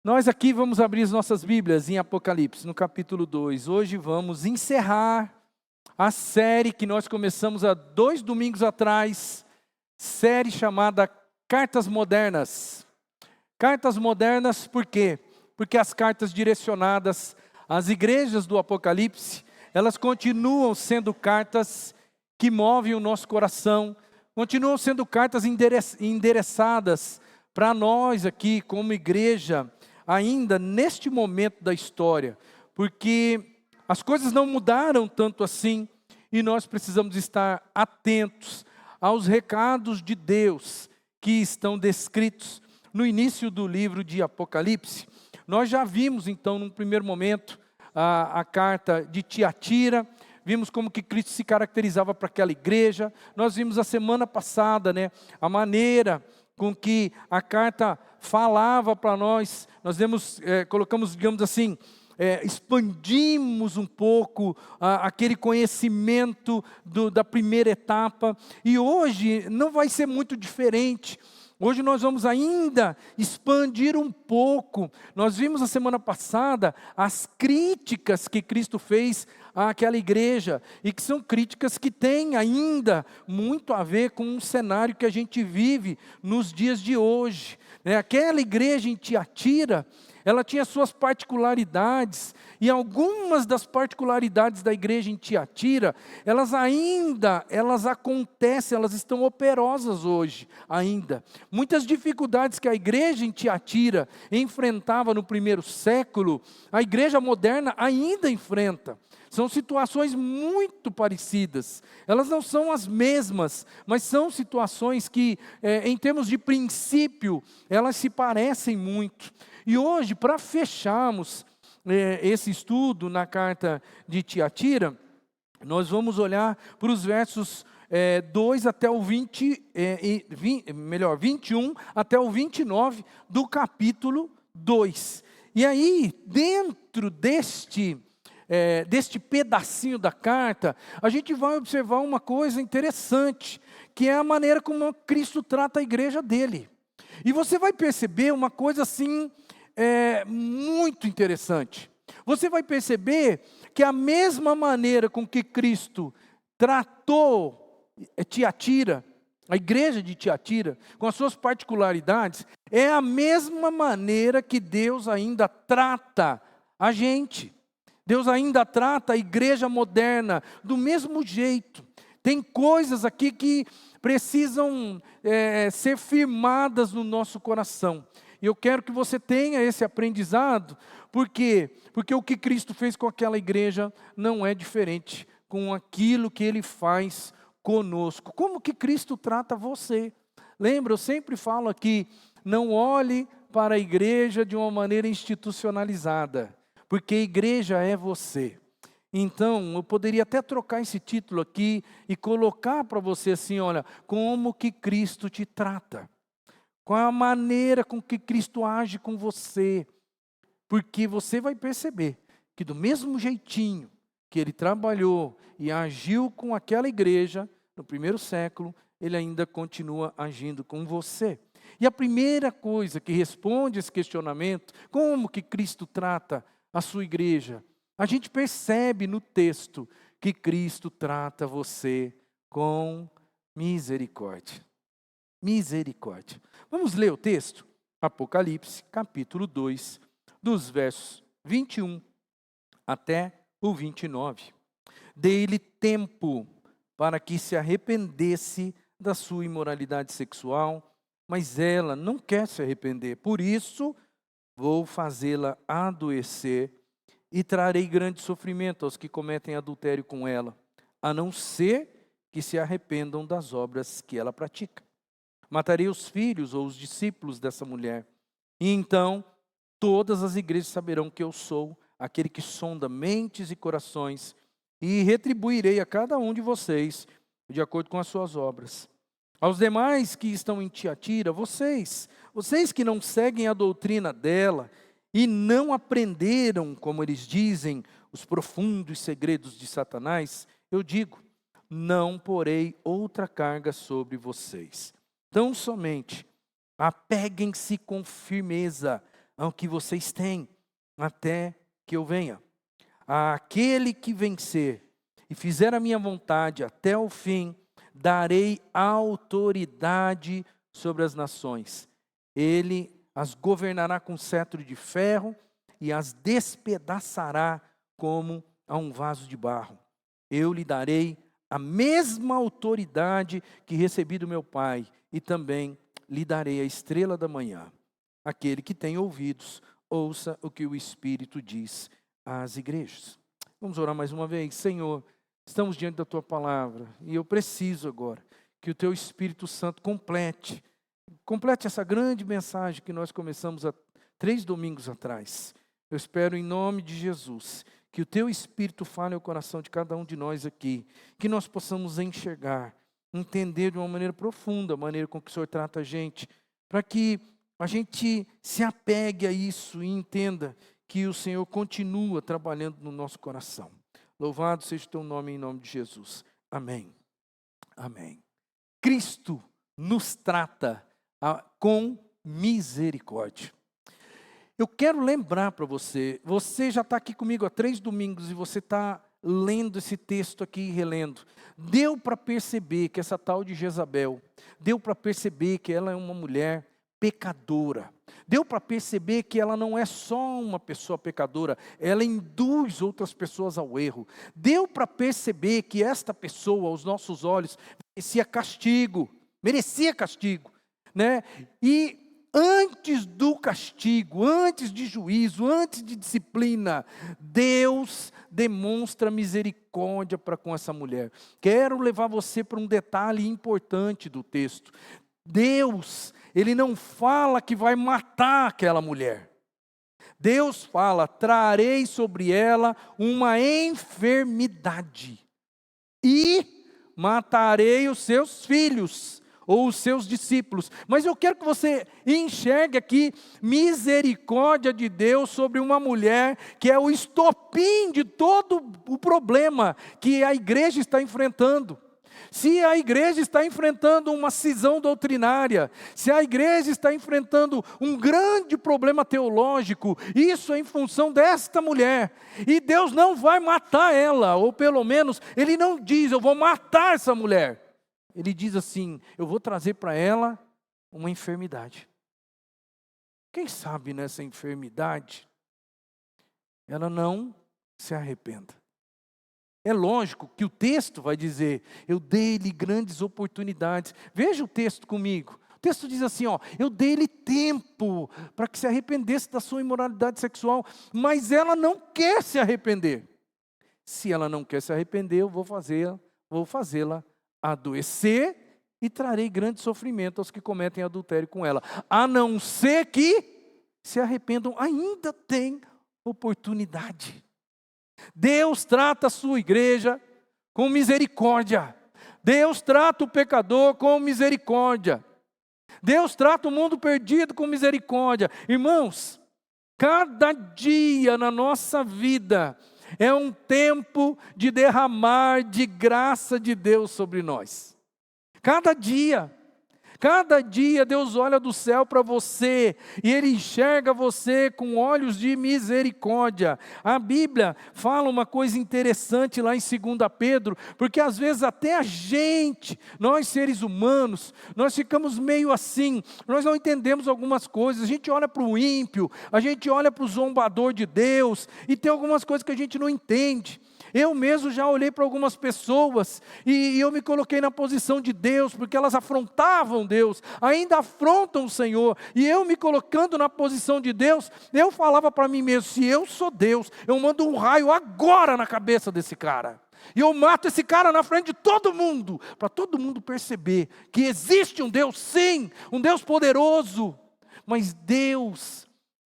Nós aqui vamos abrir as nossas Bíblias em Apocalipse, no capítulo 2. Hoje vamos encerrar a série que nós começamos há 2 domingos atrás, série chamada Cartas Modernas. Cartas Modernas por quê? Porque as cartas direcionadas às igrejas do Apocalipse, elas continuam sendo cartas que movem o nosso coração, continuam sendo cartas endereçadas para nós aqui como igreja, ainda neste momento da história, porque as coisas não mudaram tanto assim e nós precisamos estar atentos aos recados de Deus que estão descritos no início do livro de Apocalipse. Nós já vimos então num primeiro momento a carta de Tiatira, vimos como que Cristo se caracterizava para aquela igreja. Nós vimos a semana passada, a maneira com que a carta falava para nós. Nós colocamos, digamos assim, expandimos um pouco aquele conhecimento da primeira etapa. E hoje não vai ser muito diferente. Hoje nós vamos ainda expandir um pouco. Nós vimos a semana passada as críticas que Cristo fez àquela igreja, e que são críticas que têm ainda muito a ver com o cenário que a gente vive nos dias de hoje. Aquela igreja em Tiatira, ela tinha suas particularidades, e algumas das particularidades da igreja em Tiatira, elas acontecem, elas estão operosas hoje ainda. Muitas dificuldades que a igreja em Tiatira enfrentava no primeiro século, a igreja moderna ainda enfrenta. São situações muito parecidas, elas não são as mesmas, mas são situações que, em termos de princípio, elas se parecem muito. E hoje, para fecharmos esse estudo na carta de Tiatira, nós vamos olhar para os versos 2 até o 21 até o 29 do capítulo 2. E aí, dentro deste pedacinho da carta, a gente vai observar uma coisa interessante, que é a maneira como Cristo trata a igreja dele. E você vai perceber uma coisa assim, muito interessante. Você vai perceber que a mesma maneira com que Cristo tratou Tiatira, a igreja de Tiatira, com as suas particularidades, é a mesma maneira que Deus ainda trata a gente. Deus ainda trata a igreja moderna do mesmo jeito. Tem coisas aqui que precisam ser firmadas no nosso coração. E eu quero que você tenha esse aprendizado. Por quê? Porque o que Cristo fez com aquela igreja não é diferente com aquilo que Ele faz conosco. Como que Cristo trata você? Lembra, eu sempre falo aqui, não olhe para a igreja de uma maneira institucionalizada, porque a igreja é você. Então, eu poderia até trocar esse título aqui e colocar para você assim, olha, como que Cristo te trata. Qual é a maneira com que Cristo age com você? Porque você vai perceber que do mesmo jeitinho que Ele trabalhou e agiu com aquela igreja no primeiro século, Ele ainda continua agindo com você. E a primeira coisa que responde esse questionamento, como que Cristo trata a sua igreja? A gente percebe no texto que Cristo trata você com misericórdia. Misericórdia. Vamos ler o texto? Apocalipse, capítulo 2, dos versos 21 até o 29. Dei-lhe tempo para que se arrependesse da sua imoralidade sexual, mas ela não quer se arrepender. Por isso, vou fazê-la adoecer e trarei grande sofrimento aos que cometem adultério com ela, a não ser que se arrependam das obras que ela pratica. Matarei os filhos ou os discípulos dessa mulher, e então todas as igrejas saberão que eu sou aquele que sonda mentes e corações, e retribuirei a cada um de vocês de acordo com as suas obras. Aos demais que estão em Tiatira, vocês que não seguem a doutrina dela e não aprenderam, como eles dizem, os profundos segredos de Satanás, eu digo, não porei outra carga sobre vocês. Tão somente apeguem-se com firmeza ao que vocês têm, até que eu venha. Àquele que vencer e fizer a minha vontade até o fim, darei autoridade sobre as nações. Ele as governará com cetro de ferro e as despedaçará como a um vaso de barro. Eu lhe darei a mesma autoridade que recebi do meu Pai, e também lhe darei a estrela da manhã. Aquele que tem ouvidos, ouça o que o Espírito diz às igrejas. Vamos orar mais uma vez. Senhor, estamos diante da Tua palavra, e eu preciso agora que o Teu Espírito Santo complete essa grande mensagem que nós começamos há 3 domingos atrás. Eu espero em nome de Jesus que o Teu Espírito fale ao coração de cada um de nós aqui, que nós possamos enxergar, entender de uma maneira profunda a maneira com que o Senhor trata a gente, para que a gente se apegue a isso e entenda que o Senhor continua trabalhando no nosso coração. Louvado seja o Teu nome, em nome de Jesus. Amém. Amém. Cristo nos trata com misericórdia. Eu quero lembrar para você, você já está aqui comigo há 3 domingos e você está lendo esse texto aqui e relendo. Deu para perceber que essa tal de Jezabel, deu para perceber que ela é uma mulher pecadora. Deu para perceber que ela não é só uma pessoa pecadora, ela induz outras pessoas ao erro. Deu para perceber que esta pessoa, aos nossos olhos, merecia castigo, né? E antes do castigo, antes de juízo, antes de disciplina, Deus demonstra misericórdia para com essa mulher. Quero levar você para um detalhe importante do texto. Deus, Ele não fala que vai matar aquela mulher. Deus fala, trarei sobre ela uma enfermidade e matarei os seus filhos, ou os seus discípulos. Mas eu quero que você enxergue aqui misericórdia de Deus sobre uma mulher que é o estopim de todo o problema que a igreja está enfrentando. Se a igreja está enfrentando uma cisão doutrinária, se a igreja está enfrentando um grande problema teológico, isso é em função desta mulher. E Deus não vai matar ela, ou pelo menos Ele não diz, eu vou matar essa mulher. Ele diz assim, eu vou trazer para ela uma enfermidade. Quem sabe nessa enfermidade, ela não se arrependa. É lógico que o texto vai dizer, eu dei-lhe grandes oportunidades. Veja o texto comigo. O texto diz assim, eu dei-lhe tempo para que se arrependesse da sua imoralidade sexual, mas ela não quer se arrepender. Se ela não quer se arrepender, eu vou fazê-la adoecer e trarei grande sofrimento aos que cometem adultério com ela. A não ser que se arrependam, ainda tem oportunidade. Deus trata a sua igreja com misericórdia. Deus trata o pecador com misericórdia. Deus trata o mundo perdido com misericórdia. Irmãos, cada dia na nossa vida é um tempo de derramar de graça de Deus sobre nós. Cada dia Deus olha do céu para você e Ele enxerga você com olhos de misericórdia. A Bíblia fala uma coisa interessante lá em 2 Pedro, porque às vezes até a gente, nós seres humanos, nós ficamos meio assim, nós não entendemos algumas coisas, a gente olha para o ímpio, a gente olha para o zombador de Deus, e tem algumas coisas que a gente não entende. Eu mesmo já olhei para algumas pessoas e eu me coloquei na posição de Deus, porque elas afrontavam Deus, ainda afrontam o Senhor. E eu me colocando na posição de Deus, eu falava para mim mesmo, se eu sou Deus, eu mando um raio agora na cabeça desse cara. E eu mato esse cara na frente de todo mundo, para todo mundo perceber que existe um Deus, sim, um Deus poderoso. Mas Deus,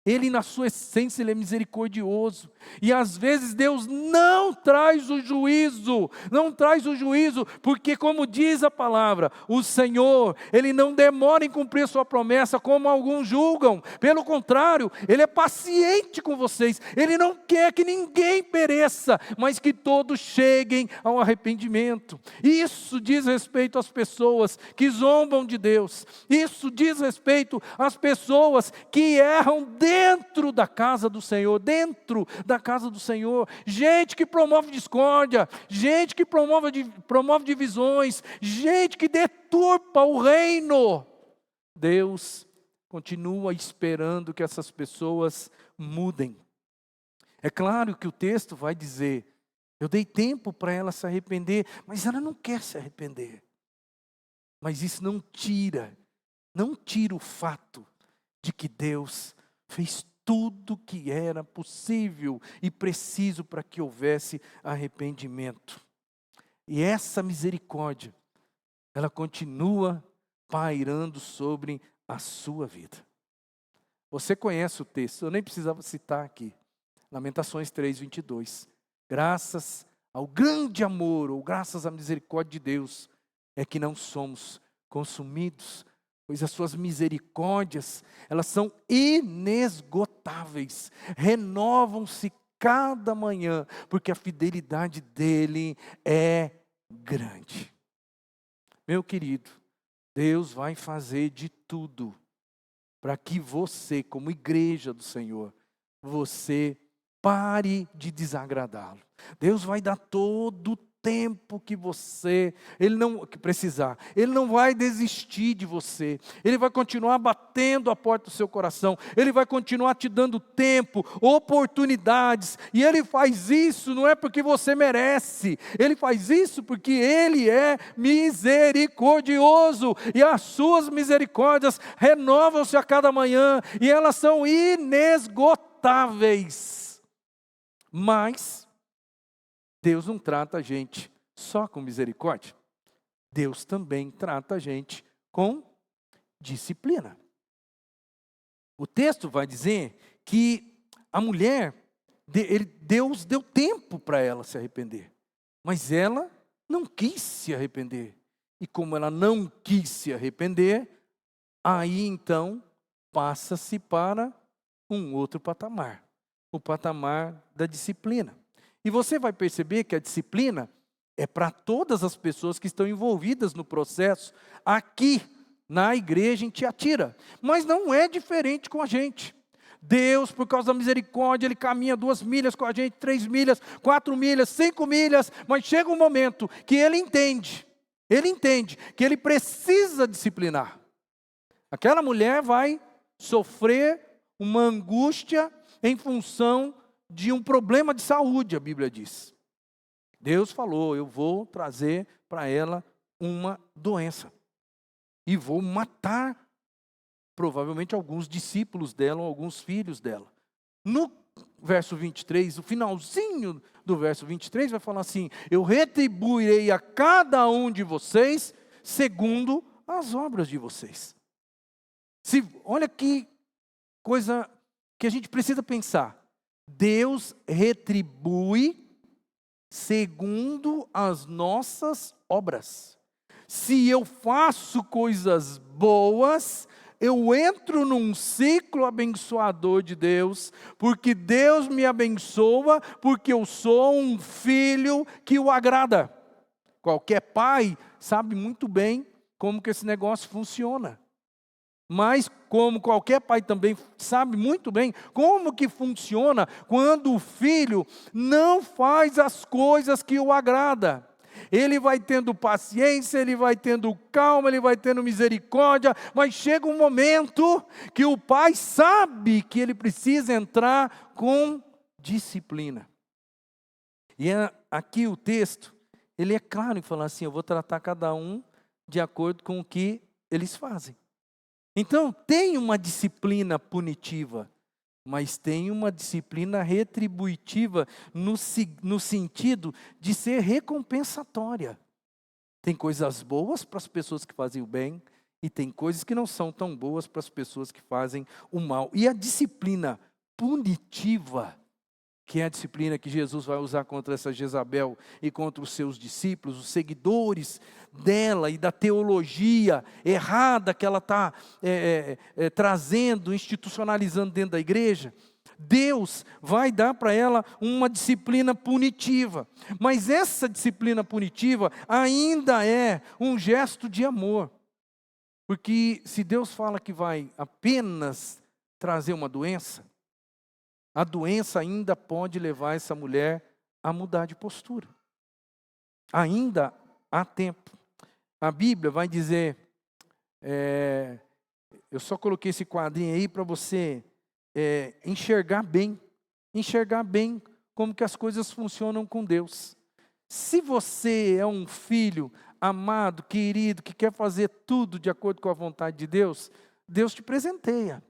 Ele na sua essência, Ele é misericordioso. E às vezes Deus não traz o juízo, porque como diz a palavra, o Senhor, Ele não demora em cumprir a sua promessa, como alguns julgam. Pelo contrário, Ele é paciente com vocês. Ele não quer que ninguém pereça, mas que todos cheguem ao arrependimento. Isso diz respeito às pessoas que zombam de Deus. Isso diz respeito às pessoas que erram dentro da casa do Senhor, dentro da casa do Senhor. Gente que promove discórdia, gente que promove divisões, gente que deturpa o reino. Deus continua esperando que essas pessoas mudem. É claro que o texto vai dizer, eu dei tempo para ela se arrepender, mas ela não quer se arrepender. Mas isso não tira o fato de que Deus fez tudo que era possível e preciso para que houvesse arrependimento. E essa misericórdia, ela continua pairando sobre a sua vida. Você conhece o texto, eu nem precisava citar aqui. Lamentações 3:22. Graças ao grande amor, ou graças à misericórdia de Deus, é que não somos consumidos, pois as suas misericórdias, elas são inesgotáveis, renovam-se cada manhã, porque a fidelidade dele é grande. Meu querido, Deus vai fazer de tudo para que você, como igreja do Senhor, você pare de desagradá-lo. Deus vai dar todo o tempo que precisar. Ele não vai desistir de você. Ele vai continuar batendo a porta do seu coração. Ele vai continuar te dando tempo, oportunidades. E Ele faz isso não é porque você merece. Ele faz isso porque Ele é misericordioso. E as suas misericórdias renovam-se a cada manhã. E elas são inesgotáveis. Mas Deus não trata a gente só com misericórdia. Deus também trata a gente com disciplina. O texto vai dizer que a mulher, Deus deu tempo para ela se arrepender. Mas ela não quis se arrepender. E como ela não quis se arrepender, aí então passa-se para um outro patamar. O patamar da disciplina. E você vai perceber que a disciplina é para todas as pessoas que estão envolvidas no processo aqui na igreja em Tiatira. Mas não é diferente com a gente. Deus, por causa da misericórdia, Ele caminha 2 milhas com a gente, 3 milhas, 4 milhas, 5 milhas. Mas chega um momento que Ele entende que Ele precisa disciplinar. Aquela mulher vai sofrer uma angústia em função de um problema de saúde, a Bíblia diz. Deus falou, eu vou trazer para ela uma doença. E vou matar, provavelmente, alguns discípulos dela, ou alguns filhos dela. No verso 23, o finalzinho do verso 23, vai falar assim, eu retribuirei a cada um de vocês, segundo as obras de vocês. Olha que coisa que a gente precisa pensar. Deus retribui segundo as nossas obras. Se eu faço coisas boas, eu entro num ciclo abençoador de Deus, porque Deus me abençoa, porque eu sou um filho que o agrada. Qualquer pai sabe muito bem como que esse negócio funciona. Mas como qualquer pai também sabe muito bem como que funciona quando o filho não faz as coisas que o agrada. Ele vai tendo paciência, ele vai tendo calma, ele vai tendo misericórdia, mas chega um momento que o pai sabe que ele precisa entrar com disciplina. E aqui o texto, ele é claro em falar assim, eu vou tratar cada um de acordo com o que eles fazem. Então, tem uma disciplina punitiva, mas tem uma disciplina retributiva no sentido de ser recompensatória. Tem coisas boas para as pessoas que fazem o bem e tem coisas que não são tão boas para as pessoas que fazem o mal. E a disciplina punitiva, que é a disciplina que Jesus vai usar contra essa Jezabel e contra os seus discípulos, os seguidores dela e da teologia errada que ela está trazendo, institucionalizando dentro da igreja, Deus vai dar para ela uma disciplina punitiva. Mas essa disciplina punitiva ainda é um gesto de amor. Porque se Deus fala que vai apenas trazer uma doença, a doença ainda pode levar essa mulher a mudar de postura. Ainda há tempo. A Bíblia vai dizer, eu só coloquei esse quadrinho aí para você enxergar bem como que as coisas funcionam com Deus. Se você é um filho amado, querido, que quer fazer tudo de acordo com a vontade de Deus, Deus te presenteia.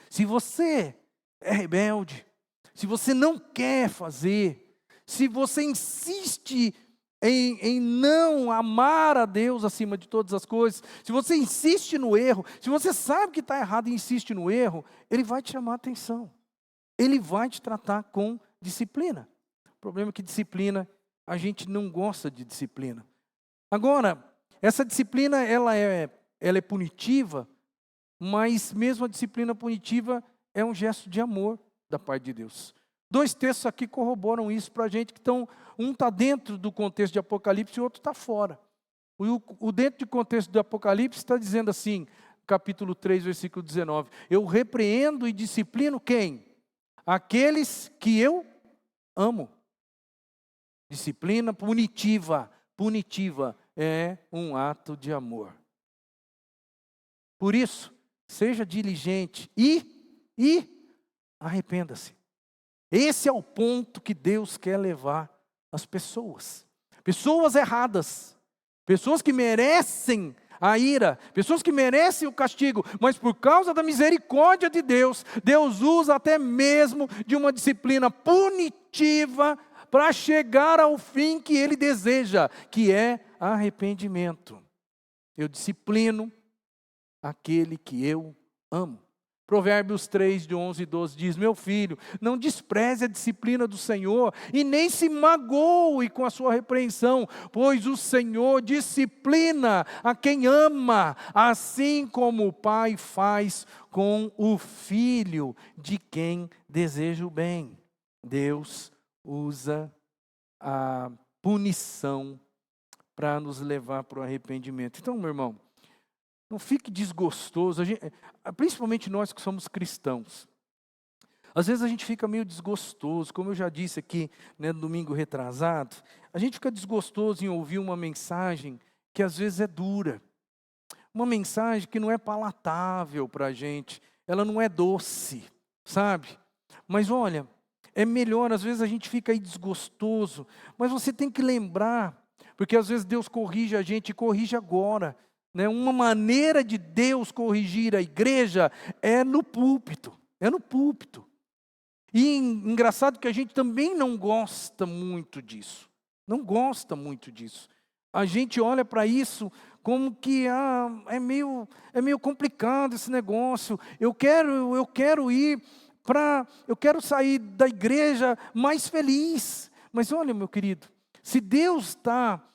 Se você é rebelde, se você não quer fazer, se você insiste em não amar a Deus acima de todas as coisas, se você insiste no erro, se você sabe que está errado e insiste no erro, Ele vai te chamar a atenção. Ele vai te tratar com disciplina. O problema é que disciplina, a gente não gosta de disciplina. Agora, essa disciplina, ela é punitiva, mas mesmo a disciplina punitiva é um gesto de amor da parte de Deus. 2 textos aqui corroboram isso para a gente, que um está dentro do contexto de Apocalipse e o outro está fora. O dentro do contexto do Apocalipse está dizendo assim, capítulo 3, versículo 19, eu repreendo e disciplino quem? Aqueles que eu amo. Disciplina punitiva é um ato de amor. Por isso, seja diligente e arrependa-se. Esse é o ponto que Deus quer levar as pessoas. Pessoas erradas, pessoas que merecem a ira, pessoas que merecem o castigo, mas por causa da misericórdia de Deus, Deus usa até mesmo de uma disciplina punitiva para chegar ao fim que Ele deseja, que é arrependimento. Eu disciplino aquele que eu amo. Provérbios 3, de 11 e 12 diz, meu filho, não despreze a disciplina do Senhor e nem se magoe com a sua repreensão, pois o Senhor disciplina a quem ama, assim como o pai faz com o filho de quem deseja o bem. Deus usa a punição para nos levar para o arrependimento. Então, meu irmão, não fique desgostoso, principalmente nós que somos cristãos. Às vezes a gente fica meio desgostoso, como eu já disse aqui, né, no domingo retrasado, a gente fica desgostoso em ouvir uma mensagem que às vezes é dura. Uma mensagem que não é palatável para a gente, ela não é doce, sabe? Mas olha, é melhor, às vezes a gente fica aí desgostoso, mas você tem que lembrar, porque às vezes Deus corrige a gente e corrige agora. Uma maneira de Deus corrigir a igreja é no púlpito. E engraçado que a gente também não gosta muito disso. A gente olha para isso como que é meio complicado esse negócio. Eu quero sair da igreja mais feliz. Mas olha, meu querido, se Deus está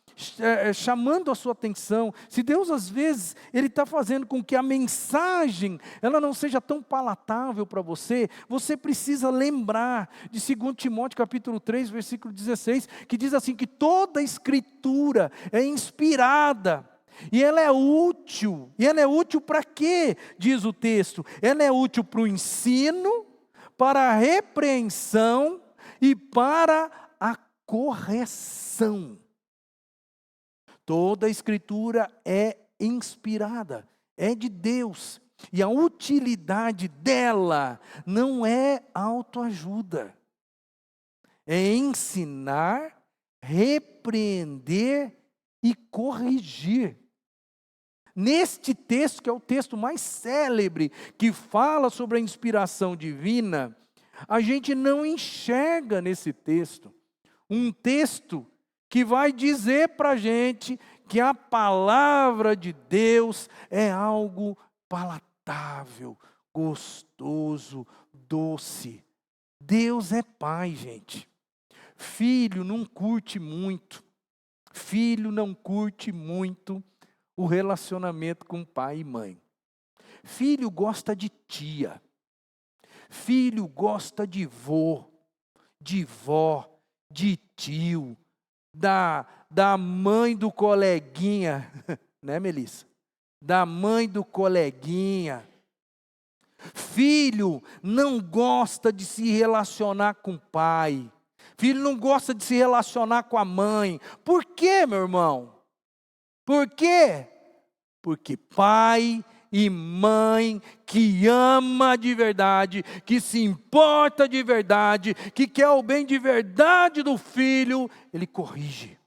chamando a sua atenção, se Deus às vezes Ele está fazendo com que a mensagem ela não seja tão palatável para você, você precisa lembrar de 2 Timóteo capítulo 3, versículo 16, que diz assim, que toda a escritura é inspirada, e ela é útil. E ela é útil para quê? Diz o texto, ela é útil para o ensino, para a repreensão e para a correção. Toda a escritura é inspirada, é de Deus. E a utilidade dela não é autoajuda. É ensinar, repreender e corrigir. Neste texto, que é o texto mais célebre, que fala sobre a inspiração divina, a gente não enxerga nesse texto um texto que vai dizer para a gente que a palavra de Deus é algo palatável, gostoso, doce. Deus é pai, gente. Filho não curte muito o relacionamento com pai e mãe. Filho gosta de tia. Filho gosta de vô, de vó, de tio, da mãe do coleguinha, né, Melissa? Da mãe do coleguinha. Filho não gosta de se relacionar com o pai. Filho não gosta de se relacionar com a mãe. Por quê, meu irmão? Por quê? Porque pai e mãe que ama de verdade, que se importa de verdade, que quer o bem de verdade do filho, ele corrige.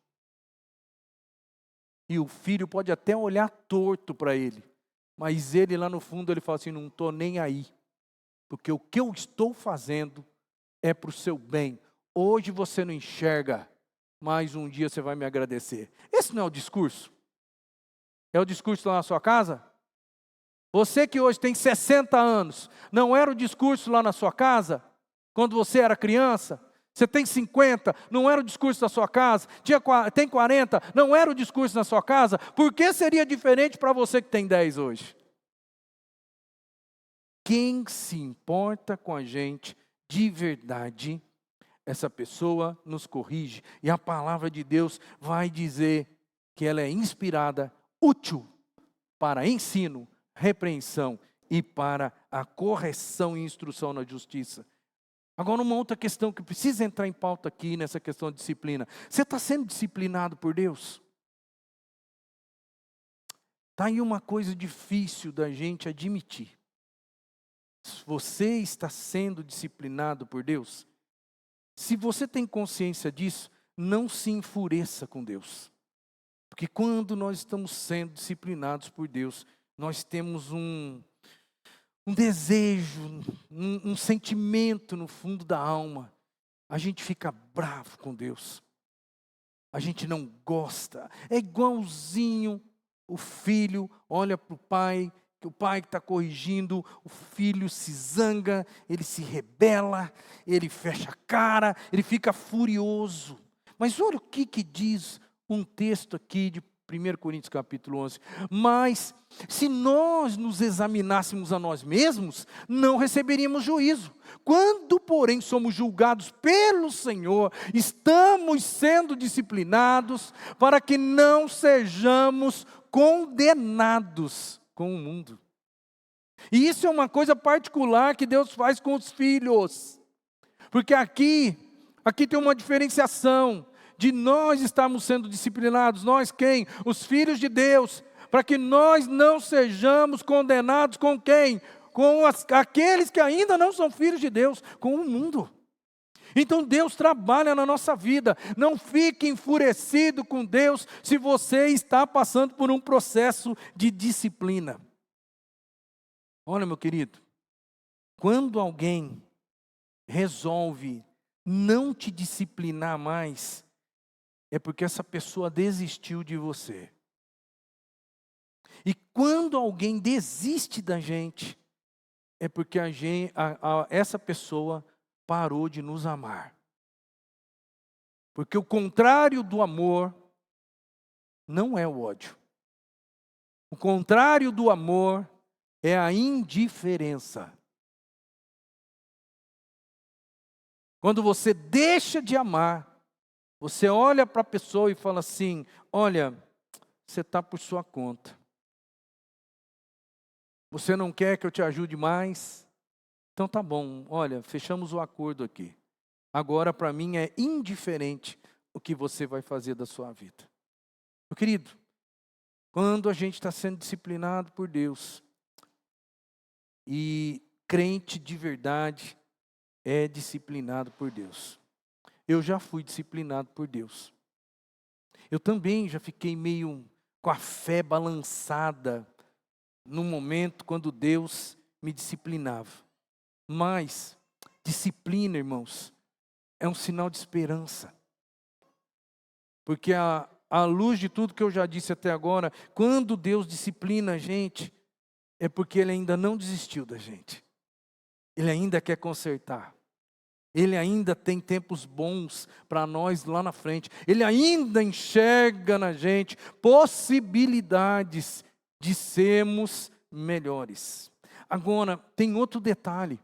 E o filho pode até olhar torto para ele, mas ele lá no fundo ele fala assim, não estou nem aí, porque o que eu estou fazendo é para o seu bem. Hoje você não enxerga, mas um dia você vai me agradecer. Esse não é o discurso? É o discurso lá na sua casa? Você que hoje tem 60 anos, não era o discurso lá na sua casa? Quando você era criança? Você tem 50, não era o discurso da sua casa? Tem 40, não era o discurso da sua casa? Por que seria diferente para você que tem 10 hoje? Quem se importa com a gente de verdade, essa pessoa nos corrige. E a palavra de Deus vai dizer que ela é inspirada, útil para ensino, repreensão e para a correção e instrução na justiça. Agora uma outra questão que precisa entrar em pauta aqui nessa questão de disciplina. Você está sendo disciplinado por Deus? Está aí uma coisa difícil da gente admitir. Você está sendo disciplinado por Deus? Se você tem consciência disso, não se enfureça com Deus. Porque quando nós estamos sendo disciplinados por Deus, nós temos um desejo, um sentimento no fundo da alma. A gente fica bravo com Deus. A gente não gosta. É igualzinho o filho olha para o pai, que o pai está corrigindo, o filho se zanga, ele se rebela, ele fecha a cara, ele fica furioso. Mas olha o que diz um texto aqui de 1 Coríntios capítulo 11. Mas se nós nos examinássemos a nós mesmos, não receberíamos juízo. Quando, porém, somos julgados pelo Senhor, estamos sendo disciplinados para que não sejamos condenados com o mundo. E isso é uma coisa particular que Deus faz com os filhos. Porque aqui tem uma diferenciação de nós estarmos sendo disciplinados. Nós quem? Os filhos de Deus. Para que nós não sejamos condenados com quem? Com aqueles que ainda não são filhos de Deus, com o mundo. Então Deus trabalha na nossa vida. Não fique enfurecido com Deus se você está passando por um processo de disciplina. Olha, meu querido, quando alguém resolve não te disciplinar mais, é porque essa pessoa desistiu de você. E quando alguém desiste da gente, é porque essa pessoa parou de nos amar. Porque o contrário do amor não é o ódio. O contrário do amor é a indiferença. Quando você deixa de amar, você olha para a pessoa e fala assim, olha, você está por sua conta. Você não quer que eu te ajude mais? Então tá bom, olha, fechamos o acordo aqui. Agora para mim é indiferente o que você vai fazer da sua vida. Meu querido, quando a gente está sendo disciplinado por Deus, e crente de verdade é disciplinado por Deus. Eu já fui disciplinado por Deus. Eu também já fiquei meio com a fé balançada no momento quando Deus me disciplinava. Mas disciplina, irmãos, é um sinal de esperança. Porque à luz de tudo que eu já disse até agora, quando Deus disciplina a gente, é porque Ele ainda não desistiu da gente. Ele ainda quer consertar. Ele ainda tem tempos bons para nós lá na frente. Ele ainda enxerga na gente possibilidades de sermos melhores. Agora, tem outro detalhe.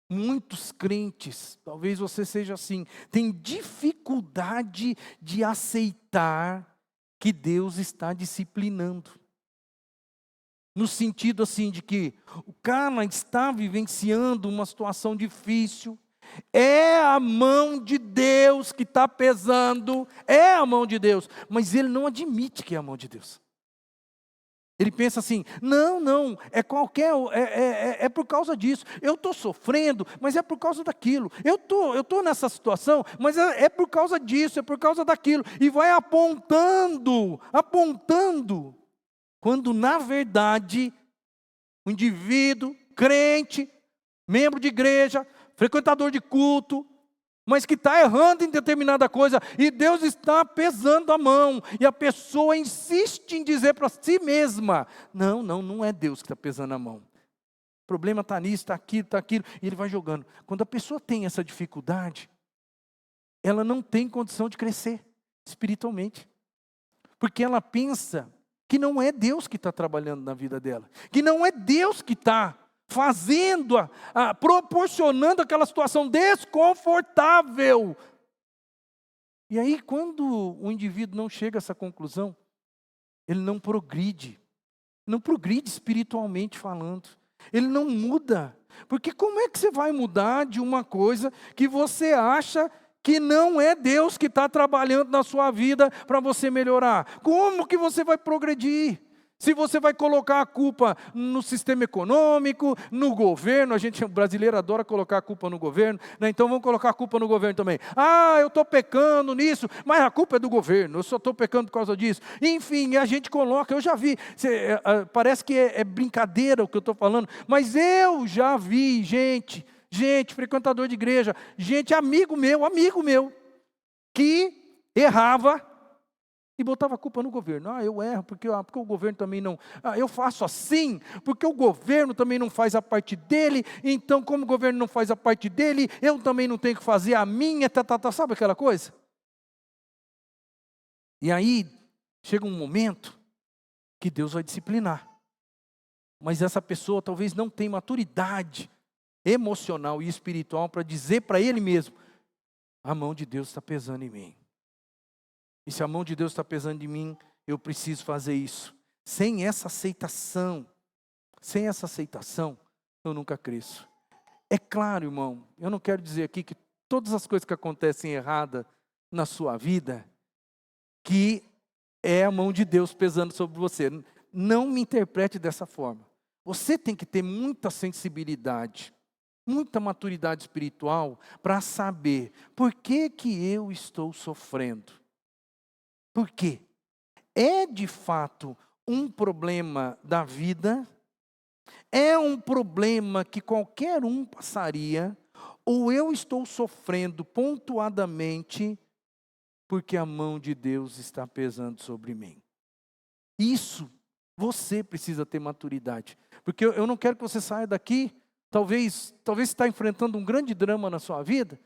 Muitos crentes, talvez você seja assim, têm dificuldade de aceitar que Deus está disciplinando. no sentido assim de que o cara está vivenciando uma situação difícil, é a mão de Deus que está pesando, é a mão de Deus, mas ele não admite que é a mão de Deus. Ele pensa assim, não, é por causa disso, eu estou sofrendo, mas é por causa daquilo, eu tô nessa situação, mas é por causa disso, é por causa daquilo, e vai apontando, quando na verdade, o indivíduo, crente, membro de igreja, frequentador de culto, mas que está errando em determinada coisa, e Deus está pesando a mão, e a pessoa insiste em dizer para si mesma, não é Deus que está pesando a mão, o problema está nisso, está aquilo, e ele vai jogando. Quando a pessoa tem essa dificuldade, ela não tem condição de crescer espiritualmente, porque ela pensa que não é Deus que está trabalhando na vida dela, que não é Deus que está fazendo, proporcionando aquela situação desconfortável. E aí, quando o indivíduo não chega a essa conclusão, ele não progride espiritualmente falando, ele não muda, porque como é que você vai mudar de uma coisa que você acha que não é Deus que está trabalhando na sua vida para você melhorar? Como que você vai progredir? Se você vai colocar a culpa no sistema econômico, no governo, o brasileiro adora colocar a culpa no governo, né? Então vamos colocar a culpa no governo também. Eu estou pecando nisso, mas a culpa é do governo, eu só estou pecando por causa disso. Enfim, a gente coloca, eu já vi, parece que é brincadeira o que eu estou falando, mas eu já vi gente, frequentador de igreja, gente, amigo meu, que errava, e botava a culpa no governo. Eu erro porque o governo também não... eu faço assim, porque o governo também não faz a parte dele, então como o governo não faz a parte dele, eu também não tenho que fazer a minha, sabe aquela coisa? E aí, chega um momento que Deus vai disciplinar. Mas essa pessoa talvez não tenha maturidade emocional e espiritual para dizer para ele mesmo, a mão de Deus está pesando em mim. E se a mão de Deus está pesando em mim, eu preciso fazer isso. Sem essa aceitação, eu nunca cresço. É claro, irmão, eu não quero dizer aqui que todas as coisas que acontecem errada na sua vida, que é a mão de Deus pesando sobre você. Não me interprete dessa forma. Você tem que ter muita sensibilidade, muita maturidade espiritual para saber por que eu estou sofrendo. Por quê? É de fato um problema da vida, é um problema que qualquer um passaria, ou eu estou sofrendo pontuadamente porque a mão de Deus está pesando sobre mim. Isso, você precisa ter maturidade, porque eu não quero que você saia daqui, talvez você está enfrentando um grande drama na sua vida,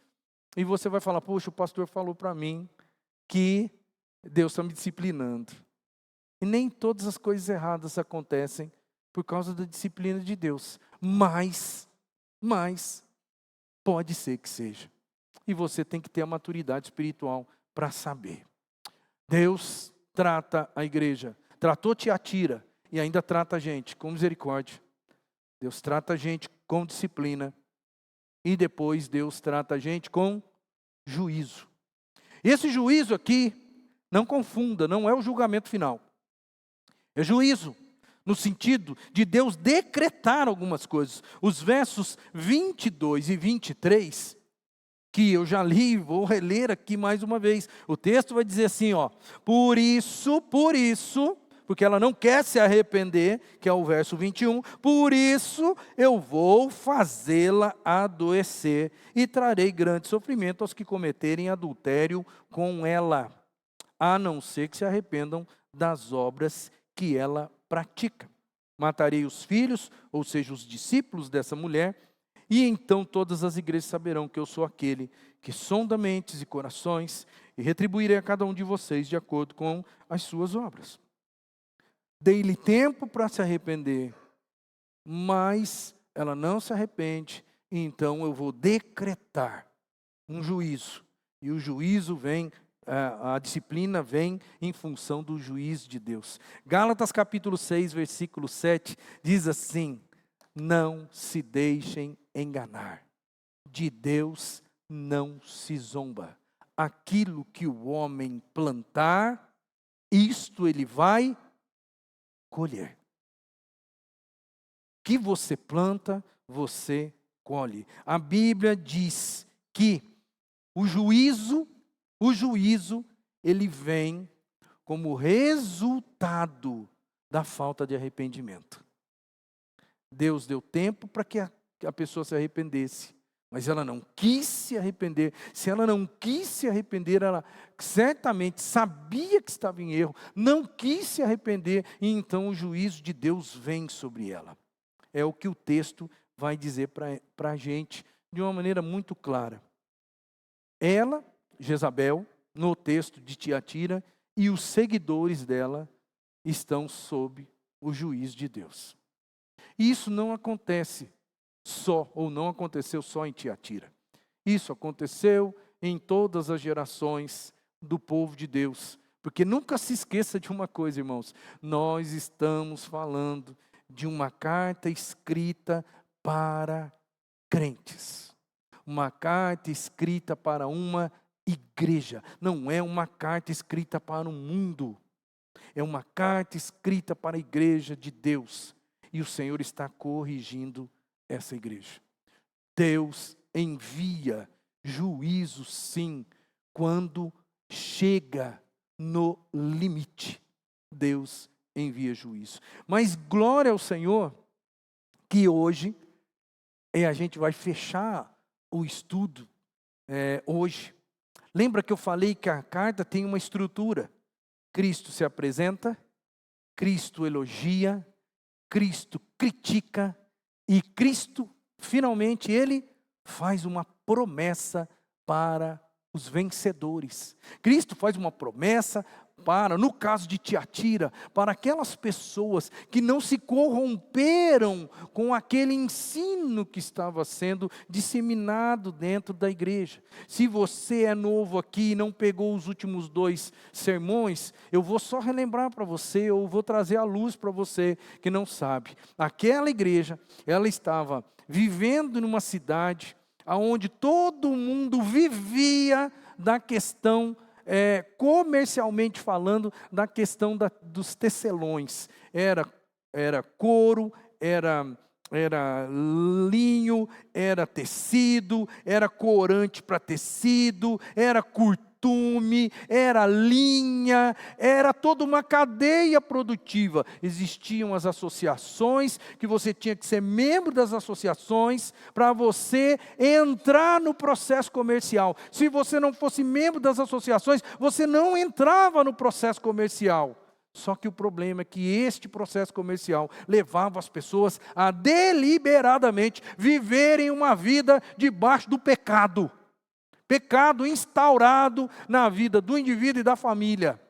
e você vai falar, poxa, o pastor falou para mim que Deus está me disciplinando. E nem todas as coisas erradas acontecem por causa da disciplina de Deus. Mas pode ser que seja. E você tem que ter a maturidade espiritual para saber. Deus trata a igreja. Tratou Tiatira e ainda trata a gente com misericórdia. Deus trata a gente com disciplina. E depois Deus trata a gente com juízo. Esse juízo aqui, não confunda, não é o julgamento final. É juízo, no sentido de Deus decretar algumas coisas. Os versos 22 e 23, que eu já li, vou reler aqui mais uma vez. O texto vai dizer assim, por isso, porque ela não quer se arrepender, que é o verso 21, por isso eu vou fazê-la adoecer e trarei grande sofrimento aos que cometerem adultério com ela, a não ser que se arrependam das obras que ela pratica. Matarei os filhos, ou seja, os discípulos dessa mulher, e então todas as igrejas saberão que eu sou aquele que sonda mentes e corações, e retribuirei a cada um de vocês de acordo com as suas obras. Dei-lhe tempo para se arrepender, mas ela não se arrepende, e então eu vou decretar um juízo, e o juízo vem a disciplina vem em função do juízo de Deus. Gálatas capítulo 6, versículo 7, diz assim: não se deixem enganar, de Deus não se zomba. Aquilo que o homem plantar, isto ele vai colher. O que você planta, você colhe. A Bíblia diz que o juízo, ele vem como resultado da falta de arrependimento. Deus deu tempo para que a pessoa se arrependesse, mas ela não quis se arrepender. Se ela não quis se arrepender, ela certamente sabia que estava em erro, não quis se arrepender, e então o juízo de Deus vem sobre ela. É o que o texto vai dizer para a gente de uma maneira muito clara. Ela, Jezabel, no texto de Tiatira, e os seguidores dela estão sob o juízo de Deus. E isso não acontece só, ou não aconteceu só em Tiatira. Isso aconteceu em todas as gerações do povo de Deus. Porque nunca se esqueça de uma coisa, irmãos. Nós estamos falando de uma carta escrita para crentes. Uma carta escrita para uma igreja. Não é uma carta escrita para o mundo. É uma carta escrita para a igreja de Deus. E o Senhor está corrigindo essa igreja. Deus envia juízo, sim, quando chega no limite. Deus envia juízo. Mas glória ao Senhor, que hoje, a gente vai fechar o estudo hoje. Lembra que eu falei que a carta tem uma estrutura? Cristo se apresenta, Cristo elogia, Cristo critica e Cristo, finalmente, ele faz uma promessa para os vencedores. Cristo faz uma promessa para, no caso de Tiatira, para aquelas pessoas que não se corromperam com aquele ensino que estava sendo disseminado dentro da igreja. Se você é novo aqui e não pegou os últimos 2 sermões, eu vou só relembrar para você, ou vou trazer à luz para você que não sabe. Aquela igreja, ela estava vivendo numa cidade onde todo mundo vivia da questão comercialmente falando, da questão dos tecelões. Era couro, era linho, era tecido, era corante para tecido, era curtume, era linha, era toda uma cadeia produtiva. Existiam as associações, que você tinha que ser membro das associações para você entrar no processo comercial. Se você não fosse membro das associações, você não entrava no processo comercial. Só que o problema é que este processo comercial levava as pessoas a deliberadamente viverem uma vida debaixo do pecado. Pecado instaurado na vida do indivíduo e da família.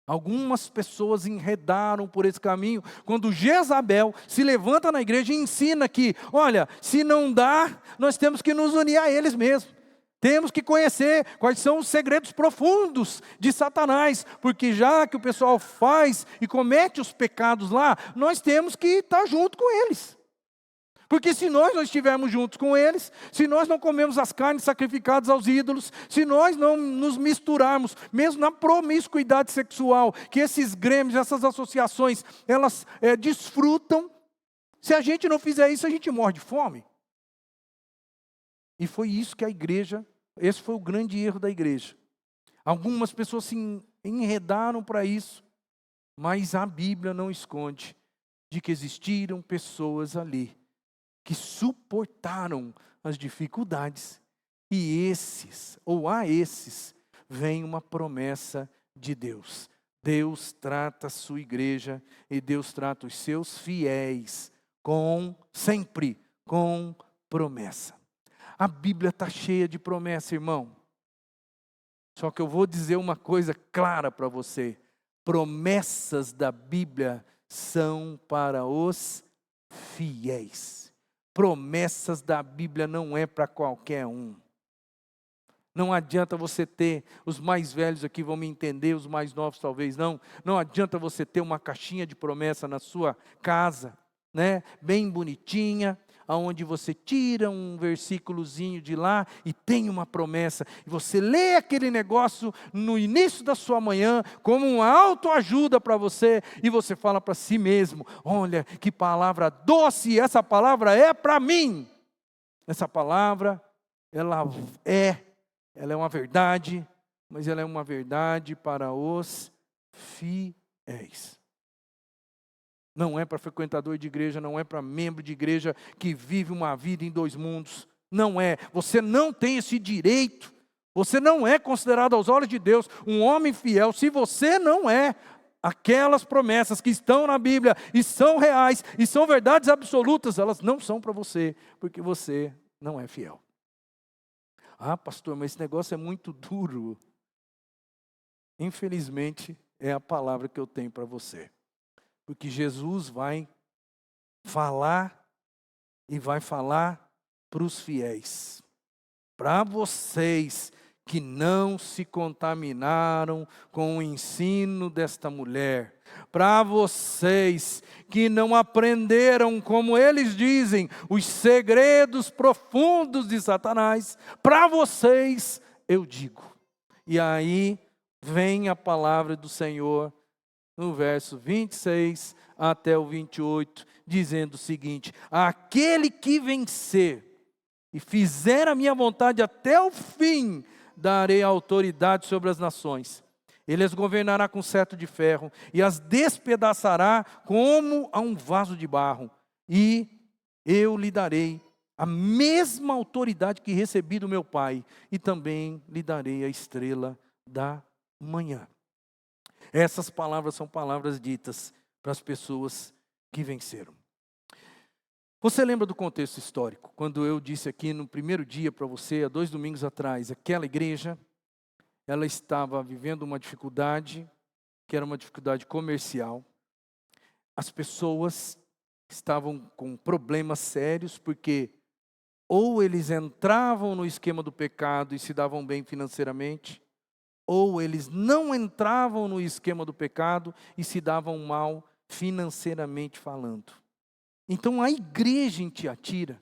Algumas pessoas enredaram por esse caminho, quando Jezabel se levanta na igreja e ensina que, olha, se não dá, nós temos que nos unir a eles mesmos. Temos que conhecer quais são os segredos profundos de Satanás, porque já que o pessoal faz e comete os pecados lá, nós temos que estar junto com eles. Porque se nós não estivermos juntos com eles, se nós não comemos as carnes sacrificadas aos ídolos, se nós não nos misturarmos, mesmo na promiscuidade sexual, que esses grêmios, essas associações, elas desfrutam, se a gente não fizer isso, a gente morre de fome. E foi isso que a igreja, esse foi o grande erro da igreja. Algumas pessoas se enredaram para isso, mas a Bíblia não esconde de que existiram pessoas ali que suportaram as dificuldades, e a esses, vem uma promessa de Deus. Deus trata a sua igreja e Deus trata os seus fiéis sempre com promessa. A Bíblia está cheia de promessa, irmão. Só que eu vou dizer uma coisa clara para você. Promessas da Bíblia são para os fiéis. Promessas da Bíblia não é para qualquer um. Não adianta você ter, os mais velhos aqui vão me entender, os mais novos talvez não. Não adianta você ter uma caixinha de promessa na sua casa, né? Bem bonitinha, aonde você tira um versículozinho de lá e tem uma promessa. E você lê aquele negócio no início da sua manhã como uma autoajuda para você. E você fala para si mesmo, olha que palavra doce, essa palavra é para mim. Essa palavra, ela é uma verdade, mas ela é uma verdade para os fiéis. Não é para frequentador de igreja, não é para membro de igreja que vive uma vida em dois mundos. Não é. Você não tem esse direito. Você não é considerado aos olhos de Deus um homem fiel se você não é. Aquelas promessas que estão na Bíblia e são reais e são verdades absolutas, elas não são para você, porque você não é fiel. Ah, pastor, mas esse negócio é muito duro. Infelizmente, é a palavra que eu tenho para você. Porque Jesus vai falar e vai falar para os fiéis. Para vocês que não se contaminaram com o ensino desta mulher. Para vocês que não aprenderam, como eles dizem, os segredos profundos de Satanás. Para vocês, eu digo. E aí vem a palavra do Senhor no verso 26 até o 28, dizendo o seguinte: aquele que vencer e fizer a minha vontade até o fim, darei autoridade sobre as nações. Ele as governará com cetro de ferro e as despedaçará como a um vaso de barro. E eu lhe darei a mesma autoridade que recebi do meu Pai, e também lhe darei a estrela da manhã. Essas palavras são palavras ditas para as pessoas que venceram. Você lembra do contexto histórico? Quando eu disse aqui no primeiro dia para você, há 2 domingos atrás, aquela igreja, ela estava vivendo uma dificuldade, que era uma dificuldade comercial. As pessoas estavam com problemas sérios, porque ou eles entravam no esquema do pecado e se davam bem financeiramente, ou eles não entravam no esquema do pecado e se davam mal financeiramente falando. Então a igreja em Tiatira,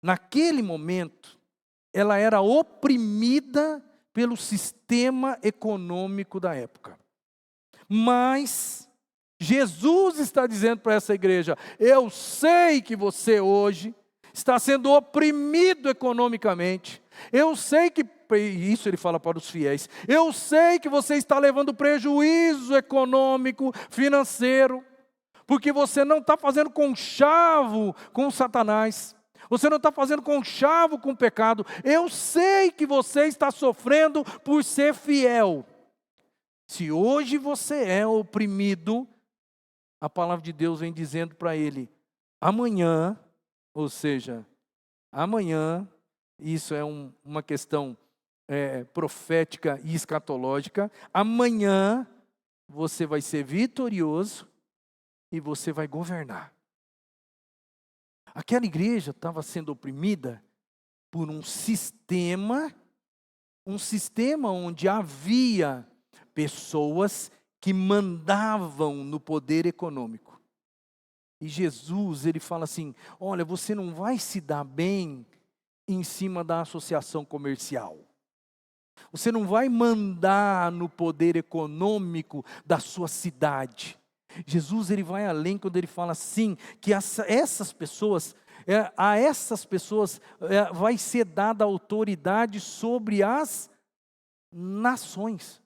naquele momento, ela era oprimida pelo sistema econômico da época. Mas Jesus está dizendo para essa igreja: eu sei que você hoje está sendo oprimido economicamente. Eu sei que, isso ele fala para os fiéis, eu sei que você está levando prejuízo econômico, financeiro, porque você não está fazendo conchavo com Satanás. Você não está fazendo conchavo com o pecado. Eu sei que você está sofrendo por ser fiel. Se hoje você é oprimido, a palavra de Deus vem dizendo para ele: amanhã, ou seja, amanhã, isso é uma questão profética e escatológica, amanhã você vai ser vitorioso e você vai governar. Aquela igreja estava sendo oprimida por um sistema onde havia pessoas que mandavam no poder econômico. E Jesus, ele fala assim: olha, você não vai se dar bem em cima da associação comercial. Você não vai mandar no poder econômico da sua cidade. Jesus, ele vai além quando ele fala assim, que essas pessoas, a essas pessoas vai ser dada autoridade sobre as nações.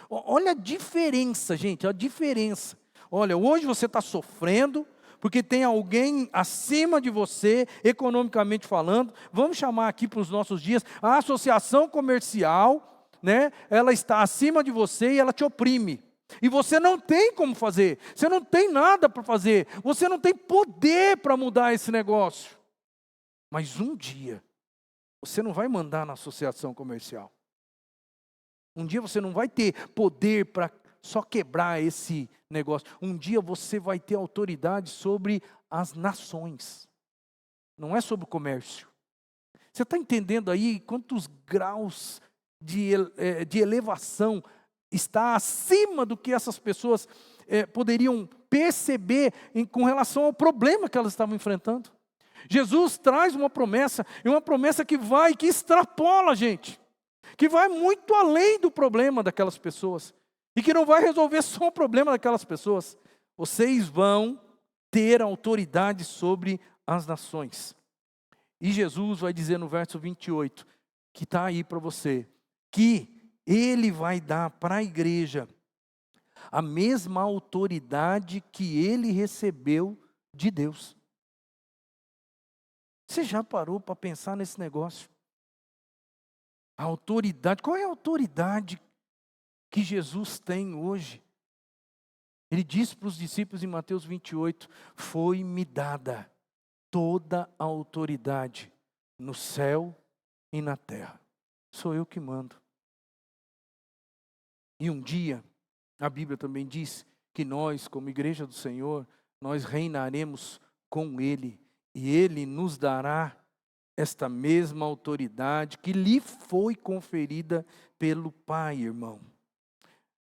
Olha a diferença, gente, a diferença. Olha, hoje você está sofrendo, porque tem alguém acima de você, economicamente falando. Vamos chamar aqui para os nossos dias, a associação comercial, né? Ela está acima de você e ela te oprime. E você não tem como fazer, você não tem nada para fazer, você não tem poder para mudar esse negócio. Mas um dia, você não vai mandar na associação comercial. Um dia você não vai ter poder para só quebrar esse negócio. Um dia você vai ter autoridade sobre as nações. Não é sobre o comércio. Você está entendendo aí quantos graus de elevação está acima do que essas pessoas poderiam perceber com relação ao problema que elas estavam enfrentando. Jesus traz uma promessa, e uma promessa que extrapola, gente, que vai muito além do problema daquelas pessoas, e que não vai resolver só o problema daquelas pessoas. Vocês vão ter autoridade sobre as nações. E Jesus vai dizer no verso 28, que está aí para você, que Ele vai dar para a igreja a mesma autoridade que Ele recebeu de Deus. Você já parou para pensar nesse negócio? A autoridade, qual é a autoridade que Jesus tem hoje? Ele disse para os discípulos em Mateus 28, foi-me dada toda a autoridade no céu e na terra. Sou eu que mando. E um dia, a Bíblia também diz que nós, como igreja do Senhor, nós reinaremos com Ele. E Ele nos dará esta mesma autoridade que lhe foi conferida pelo Pai, irmão.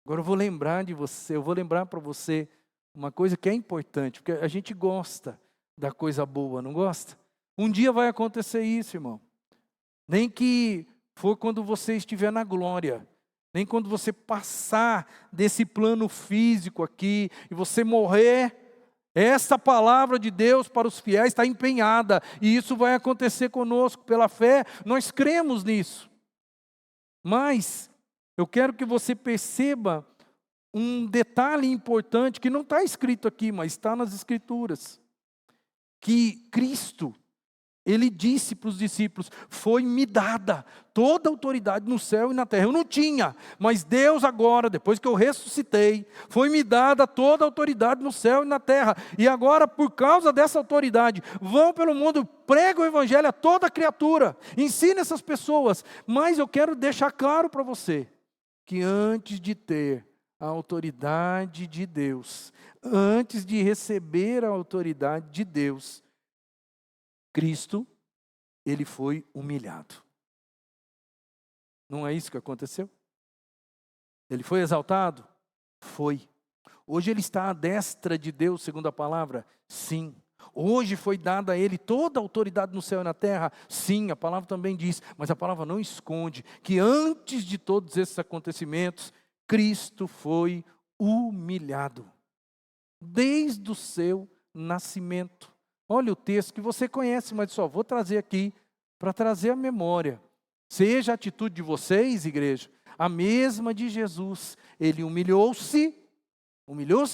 Agora eu vou lembrar para você uma coisa que é importante, porque a gente gosta da coisa boa, não gosta? Um dia vai acontecer isso, irmão. Nem que for quando você estiver na glória, nem quando você passar desse plano físico aqui e você morrer, essa palavra de Deus para os fiéis está empenhada, e isso vai acontecer conosco pela fé, nós cremos nisso. Mas eu quero que você perceba um detalhe importante que não está escrito aqui, mas está nas Escrituras. Que Cristo, Ele disse para os discípulos, foi-me dada toda a autoridade no céu e na terra. Eu não tinha, mas Deus agora, depois que eu ressuscitei, foi-me dada toda a autoridade no céu e na terra. E agora, por causa dessa autoridade, vão pelo mundo, pregam o evangelho a toda criatura, ensine essas pessoas. Mas eu quero deixar claro para você, que antes de ter a autoridade de Deus, antes de receber a autoridade de Deus, Cristo, Ele foi humilhado. Não é isso que aconteceu? Ele foi exaltado? Foi. Hoje Ele está à destra de Deus, segundo a palavra? Sim. Hoje foi dada a Ele toda a autoridade no céu e na terra? Sim, a palavra também diz, mas a palavra não esconde que antes de todos esses acontecimentos, Cristo foi humilhado, desde o seu nascimento. Olha o texto que você conhece, mas só vou trazer aqui para trazer a memória. Seja a atitude de vocês, igreja, a mesma de Jesus. Ele humilhou-se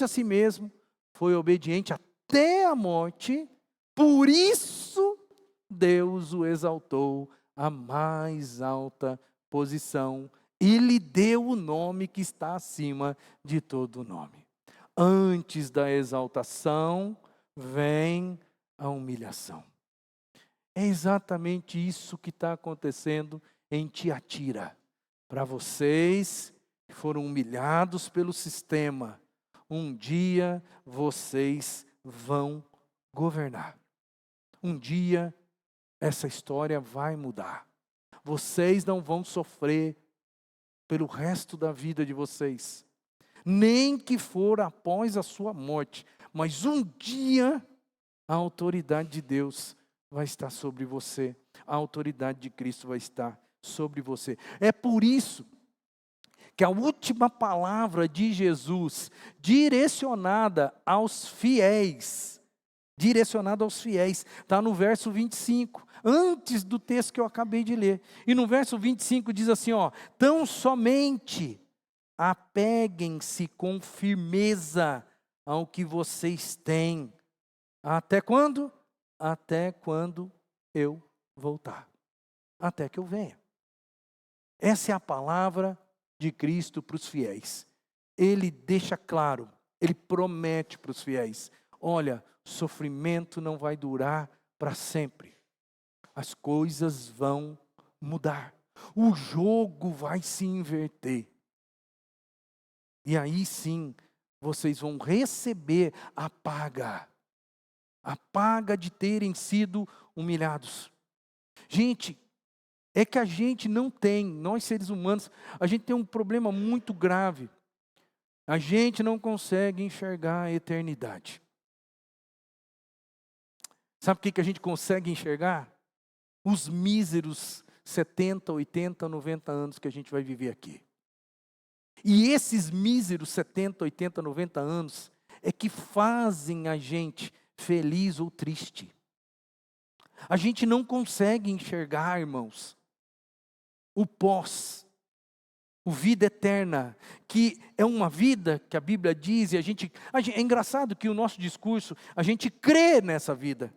a si mesmo, foi obediente até a morte, por isso Deus o exaltou à mais alta posição e lhe deu o nome que está acima de todo nome. Antes da exaltação vem a humilhação. É exatamente isso que está acontecendo em Tiatira. Para vocês que foram humilhados pelo sistema, um dia vocês vão governar. Um dia essa história vai mudar. Vocês não vão sofrer pelo resto da vida de vocês, nem que for após a sua morte, mas um dia a autoridade de Deus vai estar sobre você, a autoridade de Cristo vai estar sobre você. É por isso que a última palavra de Jesus, direcionada aos fiéis, está no verso 25, antes do texto que eu acabei de ler. E no verso 25 diz assim, tão somente apeguem-se com firmeza ao que vocês têm. Até quando? Até quando eu voltar. Até que eu venha. Essa é a palavra de Cristo para os fiéis. Ele deixa claro, Ele promete para os fiéis. Olha, sofrimento não vai durar para sempre. As coisas vão mudar. O jogo vai se inverter. E aí sim, vocês vão receber a paga de terem sido humilhados. Gente, é que a gente não tem, nós seres humanos, a gente tem um problema muito grave. A gente não consegue enxergar a eternidade. Sabe o que a gente consegue enxergar? Os míseros 70, 80, 90 anos que a gente vai viver aqui. E esses míseros 70, 80, 90 anos é que fazem a gente feliz ou triste. A gente não consegue enxergar, irmãos, o pós, o vida eterna, que é uma vida que a Bíblia diz, e é engraçado que o nosso discurso, a gente crê nessa vida.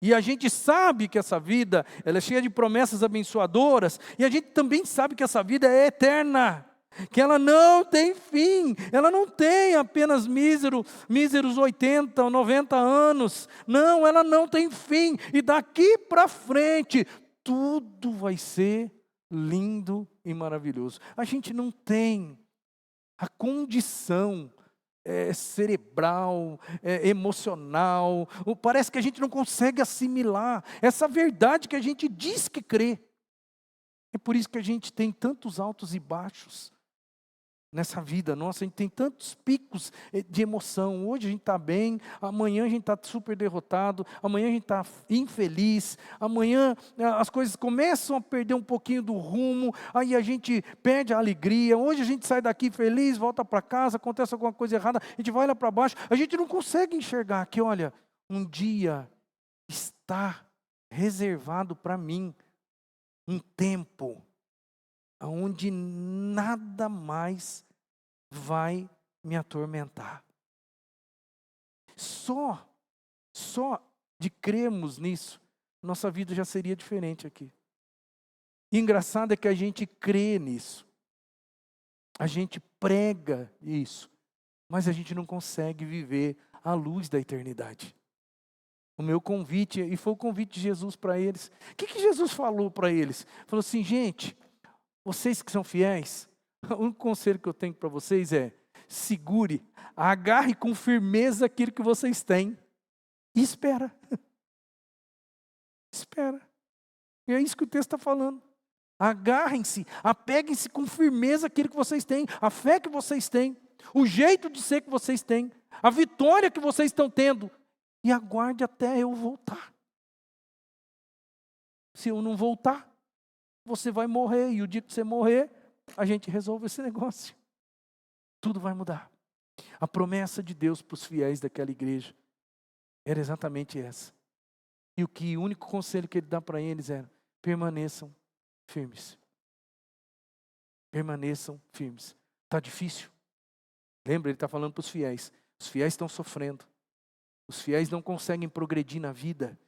E a gente sabe que essa vida, ela é cheia de promessas abençoadoras, e a gente também sabe que essa vida é eterna, que ela não tem fim, ela não tem apenas míseros 80 ou 90 anos, não, ela não tem fim, e daqui para frente, tudo vai ser lindo e maravilhoso. A gente não tem a condição cerebral, emocional, parece que a gente não consegue assimilar essa verdade que a gente diz que crê. É por isso que a gente tem tantos altos e baixos nessa vida nossa, a gente tem tantos picos de emoção. Hoje a gente está bem, amanhã a gente está super derrotado, amanhã a gente está infeliz, amanhã as coisas começam a perder um pouquinho do rumo, aí a gente perde a alegria. Hoje a gente sai daqui feliz, volta para casa, acontece alguma coisa errada, a gente vai lá para baixo, a gente não consegue enxergar que, olha, um dia está reservado para mim um tempo onde nada mais vai me atormentar. Só de crermos nisso, nossa vida já seria diferente aqui. E engraçado é que a gente crê nisso, a gente prega isso, mas a gente não consegue viver à luz da eternidade. O meu convite, e foi o convite de Jesus para eles. O que Jesus falou para eles? Falou assim, gente, vocês que são fiéis, o único conselho que eu tenho para vocês é: segure, agarre com firmeza aquilo que vocês têm e espera. Espera. E é isso que o texto está falando. Agarrem-se, apeguem-se com firmeza aquilo que vocês têm, a fé que vocês têm, o jeito de ser que vocês têm, a vitória que vocês estão tendo, e aguarde até eu voltar. Se eu não voltar, você vai morrer, e o dia que você morrer, a gente resolve esse negócio. Tudo vai mudar. A promessa de Deus para os fiéis daquela igreja era exatamente essa. E o único conselho que ele dá para eles era: permaneçam firmes. Permaneçam firmes. Está difícil? Lembra, ele está falando para os fiéis. Os fiéis estão sofrendo. Os fiéis não conseguem progredir na vida.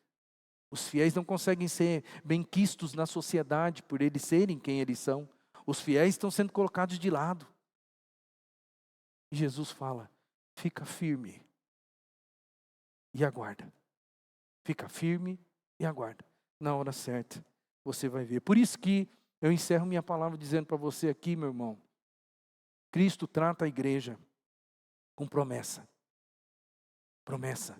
Os fiéis não conseguem ser benquistos na sociedade por eles serem quem eles são. Os fiéis estão sendo colocados de lado. E Jesus fala: fica firme e aguarda. Fica firme e aguarda. Na hora certa, você vai ver. Por isso que eu encerro minha palavra dizendo para você aqui, meu irmão: Cristo trata a igreja com promessa. Promessa.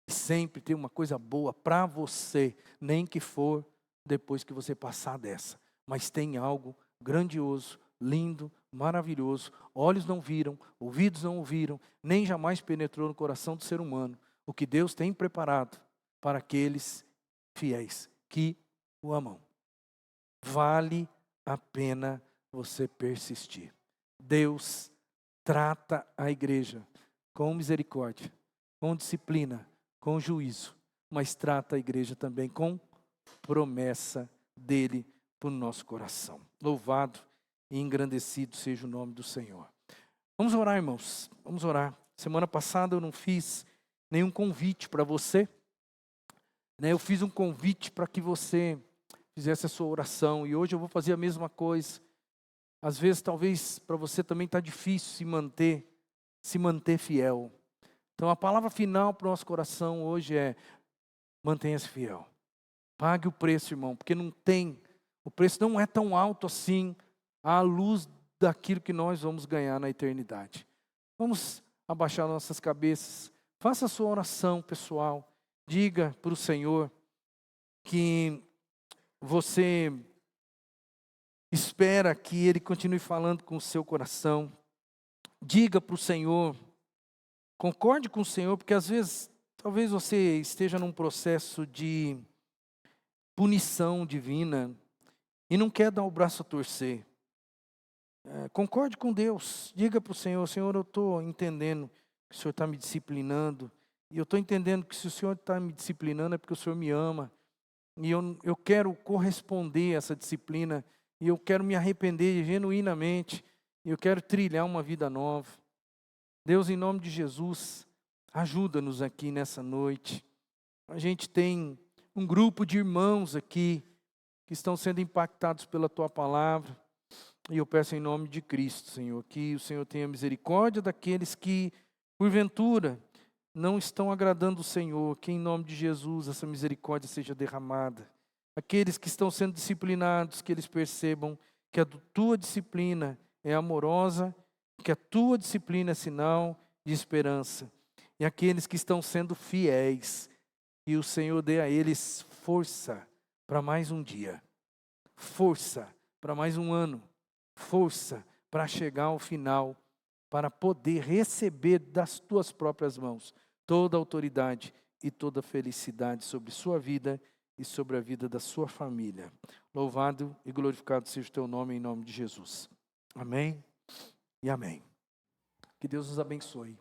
E sempre tem uma coisa boa para você, nem que for depois que você passar dessa. Mas tem algo grandioso, lindo, maravilhoso. Olhos não viram, ouvidos não ouviram, nem jamais penetrou no coração do ser humano o que Deus tem preparado para aqueles fiéis que o amam. Vale a pena você persistir. Deus trata a igreja com misericórdia, com disciplina, com juízo, mas trata a igreja também com promessa dele para o nosso coração. Louvado e engrandecido seja o nome do Senhor. Vamos orar, irmãos, vamos orar. Semana passada eu não fiz nenhum convite para você, né? Eu fiz um convite para que você fizesse a sua oração, e hoje eu vou fazer a mesma coisa. Às vezes, talvez para você também está difícil se manter fiel. Então a palavra final para o nosso coração hoje é: mantenha-se fiel. Pague o preço, irmão, porque o preço não é tão alto assim à luz daquilo que nós vamos ganhar na eternidade. Vamos abaixar nossas cabeças, faça a sua oração pessoal, diga para o Senhor que você espera que Ele continue falando com o seu coração, diga para o Senhor, concorde com o Senhor, porque às vezes, talvez você esteja num processo de punição divina e não quer dar o braço a torcer. Concorde com Deus, diga para o Senhor, Senhor, eu estou entendendo que o Senhor está me disciplinando, e eu estou entendendo que se o Senhor está me disciplinando é porque o Senhor me ama, e eu quero corresponder a essa disciplina, e eu quero me arrepender genuinamente, e eu quero trilhar uma vida nova. Deus, em nome de Jesus, ajuda-nos aqui nessa noite. A gente tem um grupo de irmãos aqui que estão sendo impactados pela Tua palavra. E eu peço em nome de Cristo, Senhor, que o Senhor tenha misericórdia daqueles que, porventura, não estão agradando o Senhor. Que em nome de Jesus essa misericórdia seja derramada. Aqueles que estão sendo disciplinados, que eles percebam que a Tua disciplina é amorosa, que a Tua disciplina é sinal de esperança. E aqueles que estão sendo fiéis, que o Senhor dê a eles força para mais um dia, força para mais um ano, força para chegar ao final, para poder receber das Tuas próprias mãos toda a autoridade e toda a felicidade sobre sua vida e sobre a vida da sua família. Louvado e glorificado seja o Teu nome, em nome de Jesus. Amém e amém. Que Deus nos abençoe.